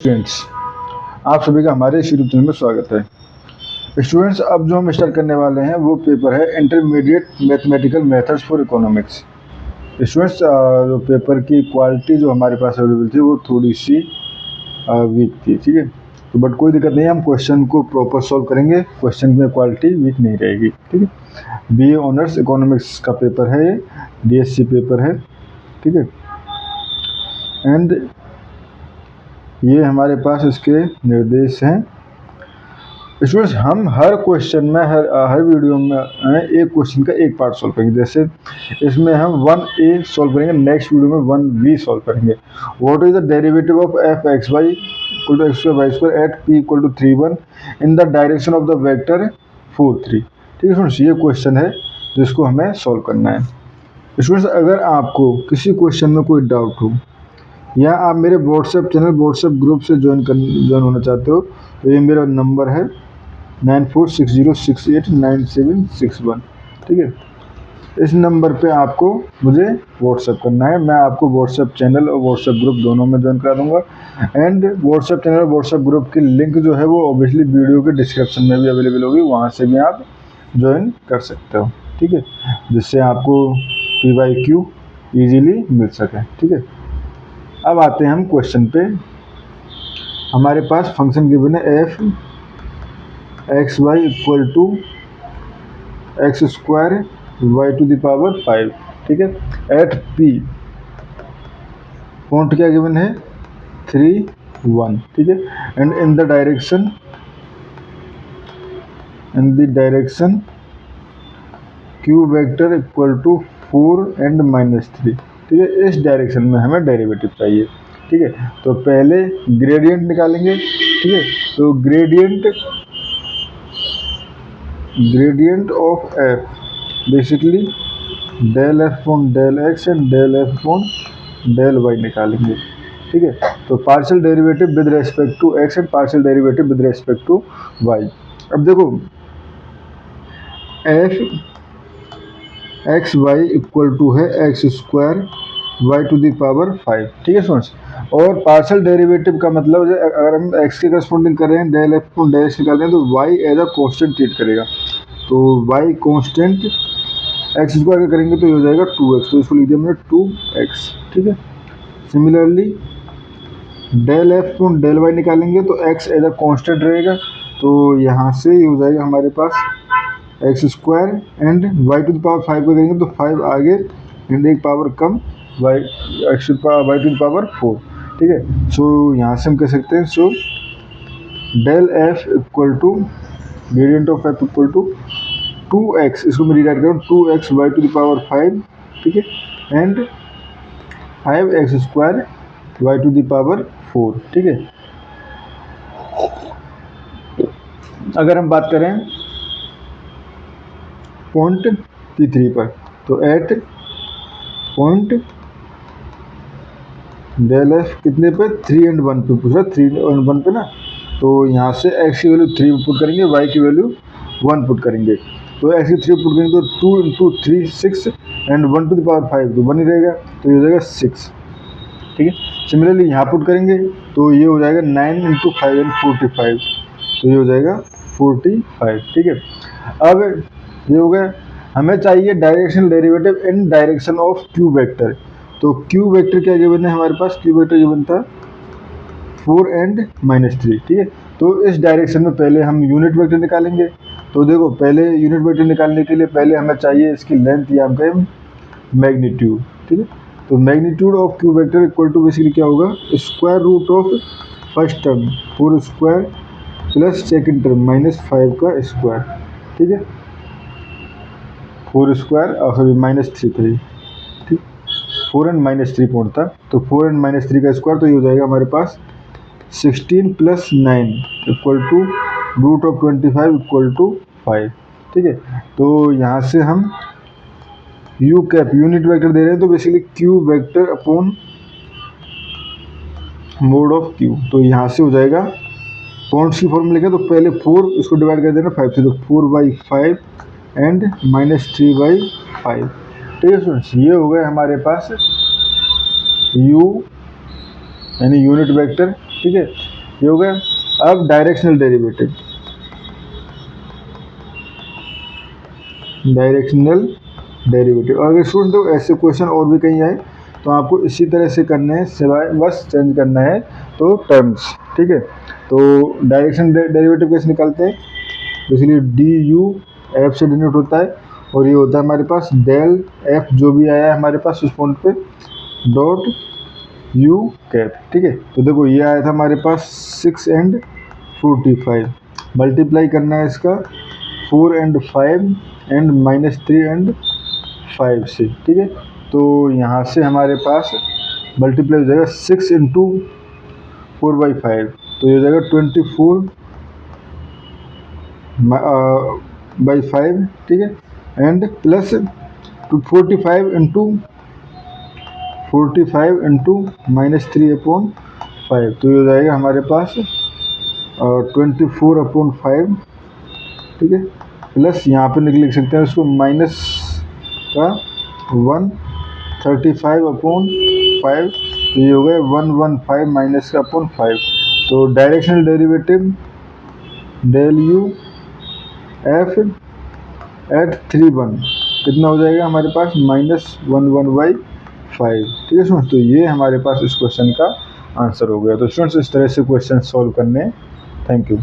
Students, आप सभी का हमारे इस यूट्यूब चैनल में स्वागत है। स्टूडेंट्स, अब जो हम स्टार्ट करने वाले हैं वो पेपर है intermediate mathematical methods for economics. Students, जो पेपर की क्वालिटी जो हमारे पास अवेलेबल थी वो थोड़ी सी वीक थी, ठीक है। तो बट कोई दिक्कत नहीं है, हम क्वेश्चन को प्रॉपर सॉल्व करेंगे, क्वेश्चन में क्वालिटी वीक नहीं रहेगी, ठीक है। BA ऑनर्स इकोनॉमिक्स का पेपर है, ये DSC पेपर है, ठीक है। एंड ये हमारे पास इसके निर्देश हैं। स्टूडेंट्स, हम हर क्वेश्चन में हर वीडियो में एक क्वेश्चन का एक पार्ट सॉल्व करेंगे। जैसे इसमें हम 1A सॉल्व करेंगे, नेक्स्ट वीडियो में 1B सॉल्व करेंगे। What is the derivative of f(x(y) = x2y² at p = 3 1 in the direction of the vector 4 3। ठीक है स्टूडेंट्स, ये क्वेश्चन है जिसको हमें सॉल्व करना है। स्टूडेंट्स, अगर आपको किसी क्वेश्चन में कोई डाउट हो या आप मेरे व्हाट्सएप चैनल व्हाट्सएप ग्रुप से ज्वाइन होना चाहते हो तो ये मेरा नंबर है 9460689761, ठीक है। इस नंबर पे आपको मुझे व्हाट्सएप करना है, मैं आपको व्हाट्सएप चैनल और व्हाट्सएप ग्रुप दोनों में ज्वाइन करा दूंगा। एंड व्हाट्सएप चैनल और व्हाट्सएप ग्रुप की लिंक जो है वो ऑब्वियसली वीडियो के डिस्क्रिप्शन में भी अवेलेबल होगी, वहाँ से भी आप ज्वाइन कर सकते हो, ठीक है, जिससे आपको PYQ ईजीली मिल सके, ठीक है। अब आते हैं हम क्वेश्चन पे। हमारे पास फंक्शन गिवन है f(x(y) = x² y⁵, ठीक है, एट p। पॉइंट क्या गिवन है 3 1, ठीक है। And in the direction q vector = 4 and -3, ठीक है। इस डायरेक्शन में हमें डेरिवेटिव चाहिए, ठीक है। तो पहले ग्रेडियंट निकालेंगे, ठीक है। तो gradient of f basically del f/del x and del f/del y निकालेंगे, ठीक है। तो partial derivative with respect to x and partial derivative with respect to y। अब देखो f(x(y) = है x² y⁵, ठीक है स्टूडेंट्स। और पार्शियल डेरिवेटिव का मतलब अगर हम x के करस्पॉन्डिंग कर रहे हैं del f/del x निकाल रहे हैं तो y as a constant treat करेगा। तो y कांस्टेंट x² का करेंगे तो ये हो जाएगा 2x, तो इसको लिख दिया मैंने 2x, ठीक है। सिमिलरली del f/del y निकालेंगे तो x एज अ कांस्टेंट रहेगा, तो यहाँ से ये हो जाएगा हमारे पास x² एंड y⁵ को करेंगे तो 5 आगे एंड एक पावर कम y⁴, ठीक है। सो यहाँ से हम कह सकते हैं सो del f = gradient of f = 2x, इसको मैं रिराइट करूँ 2x y⁵, ठीक है, एंड 5x² y⁴, ठीक है। अगर हम बात करें पॉइंट P3 पर तो एट पॉइंट del f कितने पे 3 and 1 पे पूछ रहा है, 3 and 1 पे ना, तो यहाँ से x की वैल्यू 3 पुट करेंगे, y की वैल्यू 1 पुट करेंगे। तो x की 3 पुट करेंगे तो 2 × 3 6 एंड 1⁵ तो 1 ही रहेगा, तो ये हो जाएगा 6, ठीक है। सिमिलरली यहाँ पुट करेंगे तो ये हो जाएगा 9 × 5 and 45, तो ये हो जाएगा 45, ठीक है। अब ये हो गया, हमें चाहिए directional derivative in direction of q vector. तो q वेक्टर क्या गिवन है हमारे पास, q वेक्टर गिवन था 4 and -3, ठीक है। तो इस डायरेक्शन में पहले हम यूनिट वेक्टर निकालेंगे। तो देखो पहले यूनिट वेक्टर निकालने के लिए पहले हमें चाहिए इसकी लेंथ या हम मैग्नीट्यूड, ठीक है। तो magnitude of q vector = basically क्या होगा, √of first term 4² plus second term -5 का स्क्वायर, ठीक है। 4² और -3 था, ठीक, 4 and -3 पॉइंट था, तो 4 and -3 का स्क्वायर, तो ये हो जाएगा हमारे पास 16 + 9 = √25 = 5, ठीक है। तो यहाँ से हम u कैप यूनिट वेक्टर दे रहे हैं, तो basically q vector upon mode of q, तो यहाँ से हो जाएगा पॉइंट्स की फॉर्म लिखे तो पहले 4 इसको डिवाइड कर देना 5 से, तो 4/5 एंड -3/5, ठीक है स्टूडेंट्स। ये हो गए हमारे पास u यानी यूनिट वेक्टर, ठीक है। ये हो गया। अब डायरेक्शनल डेरिवेटिव, अगर स्टूडेंट तो ऐसे क्वेश्चन और भी कहीं आए तो आपको इसी तरह से करने हैं, सिवाय बस चेंज करना है तो टर्म्स, ठीक है। तो डायरेक्शन डेरिवेटिव कैसे निकालते हैं, बेसिकली डी यू एफ से डिनोट होता है, और ये होता है हमारे पास डेल एफ जो भी आया है हमारे पास उस पॉइंट पे डॉट यू कैप, ठीक है। तो देखो ये आया था हमारे पास 6 एंड 45, मल्टीप्लाई करना है इसका 4 एंड 5 एंड -3 एंड 5 से, ठीक है। तो यहाँ से हमारे पास मल्टीप्लाई हो जाएगा 6 इंटू 4/5, तो ये हो जाएगा 24 बाई 5, ठीक है, एंड प्लस 45 इंटू -3/5, तो ये हो जाएगा हमारे पास 24/5, ठीक है, प्लस यहाँ पे लिख सकते हैं उसको माइनस का 135/5, तो ये हो गया 115 माइनस का अपॉन 5। तो directional derivative del u f at 3 1 कितना हो जाएगा हमारे पास -11/5, ठीक है स्टूडेंट्स। तो ये हमारे पास इस क्वेश्चन का आंसर हो गया। तो स्टूडेंट्स इस तरह से क्वेश्चन सॉल्व करने। Thank you.